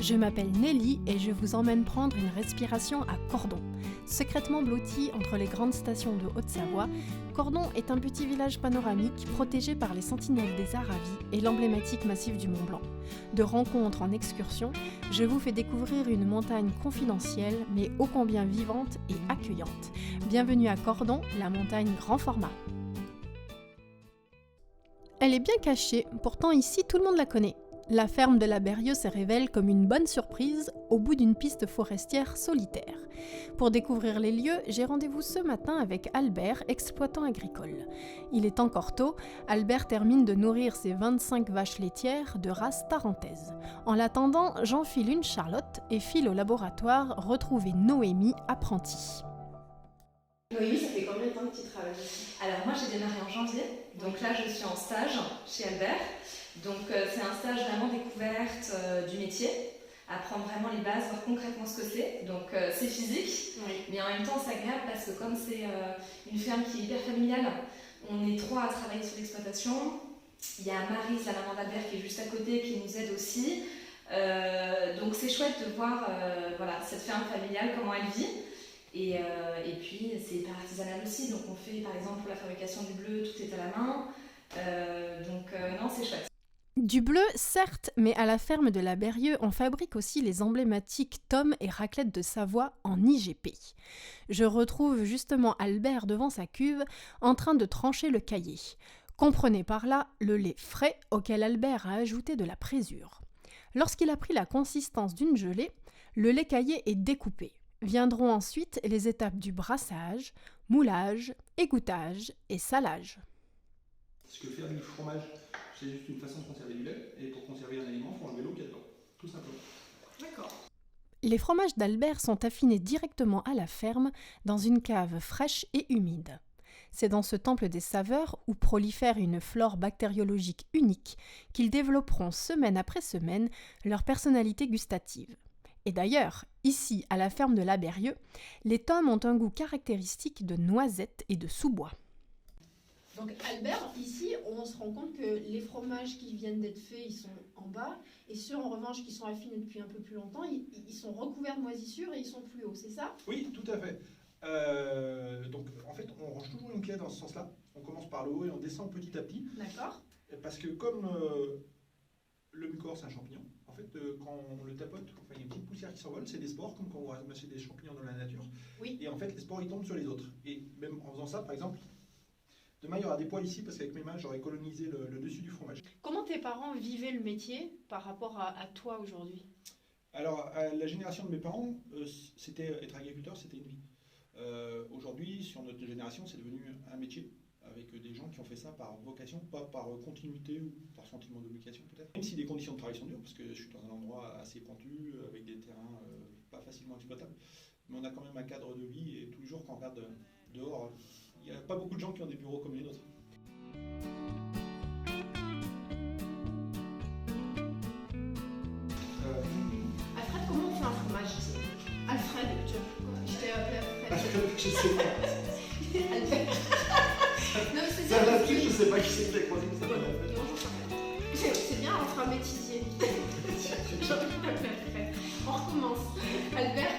Je m'appelle Nelly et je vous emmène prendre une respiration à Cordon. Secrètement blotti entre les grandes stations de Haute-Savoie, Cordon est un petit village panoramique protégé par les sentinelles des Aravis et l'emblématique massif du Mont-Blanc. De rencontre en excursion, je vous fais découvrir une montagne confidentielle mais ô combien vivante et accueillante. Bienvenue à Cordon, la montagne grand format. Elle est bien cachée, pourtant ici tout le monde la connaît. La ferme de la Berrieux se révèle comme une bonne surprise au bout d'une piste forestière solitaire. Pour découvrir les lieux, j'ai rendez-vous ce matin avec Albert, exploitant agricole. Il est encore tôt, Albert termine de nourrir ses 25 vaches laitières de race tarentaise. En l'attendant, j'enfile une Charlotte et file au laboratoire retrouver Noémie, apprentie. Noémie, ça fait combien de temps que tu travailles ici ? Alors moi j'ai démarré en janvier, donc là je suis en stage chez Albert. Donc c'est un stage vraiment découverte du métier, apprendre vraiment les bases, voir concrètement ce que c'est. Donc c'est physique, Oui. mais en même temps c'est agréable parce que comme c'est une ferme qui est hyper familiale, on est 3 à travailler sur l'exploitation. Il y a Maryse, la maman d'Albert, qui est juste à côté, qui nous aide aussi. Donc c'est chouette de voir cette ferme familiale, comment elle vit. Et puis c'est hyper artisanal aussi, donc on fait par exemple pour la fabrication du bleu, tout est à la main. Non, c'est chouette. Du bleu, certes, mais à la ferme de la Berrieux, on fabrique aussi les emblématiques tomes et raclettes de Savoie en IGP. Je retrouve justement Albert devant sa cuve, en train de trancher le caillé. Comprenez par là le lait frais auquel Albert a ajouté de la présure. Lorsqu'il a pris la consistance d'une gelée, le lait caillé est découpé. Viendront ensuite les étapes du brassage, moulage, égouttage et salage. Parce que faire du fromage, c'est juste une façon de conserver du lait, et pour conserver un aliment, il faut enlever l'eau qu'il y a dedans, tout simplement. D'accord. Les fromages d'Albert sont affinés directement à la ferme, dans une cave fraîche et humide. C'est dans ce temple des saveurs, où prolifère une flore bactériologique unique, qu'ils développeront semaine après semaine leur personnalité gustative. Et d'ailleurs, ici, à la ferme de la Berrieux, les tomes ont un goût caractéristique de noisettes et de sous-bois. Donc Albert, ici, on se rend compte que les fromages qui viennent d'être faits, ils sont en bas, et ceux en revanche qui sont affinés depuis un peu plus longtemps, ils sont recouverts de moisissures et ils sont plus hauts, c'est ça ? Oui, tout à fait. Donc en fait, on range toujours une clé dans ce sens-là. On commence par le haut et on descend petit à petit. D'accord. Parce que comme le mucor, c'est un champignon, en fait, quand on le tapote, il y a une petite poussière qui s'envole, c'est des spores, comme quand on va ramasser des champignons dans la nature. Oui. Et en fait, les spores, ils tombent sur les autres. Et même en faisant ça, par exemple, demain, il y aura des poils ici, parce qu'avec mes mains, j'aurais colonisé le dessus du fromage. Comment tes parents vivaient le métier par rapport à toi aujourd'hui ? Alors, à la génération de mes parents, c'était être agriculteur, c'était une vie. Aujourd'hui, sur notre génération, c'est devenu un métier, avec des gens qui ont fait ça par vocation, pas par continuité ou par sentiment d'obligation peut-être. Même si les conditions de travail sont dures, parce que je suis dans un endroit assez pentu, avec des terrains pas facilement exploitables, mais on a quand même un cadre de vie, et tous les jours quand on regarde dehors, il n'y a pas beaucoup de gens qui ont des bureaux comme les nôtres. Alfred, comment on fait un fromage ici ? Alfred, je t'ai appelé Alfred. Je sais pas. Albert. Non, mais c'est Ça bien. là-dessus, je sais pas qui c'est qui a croisé ça. Non, j'en sais rien. C'est bien, on fera un bêtisier. J'ai envie de t'appeler Alfred. On recommence. Albert,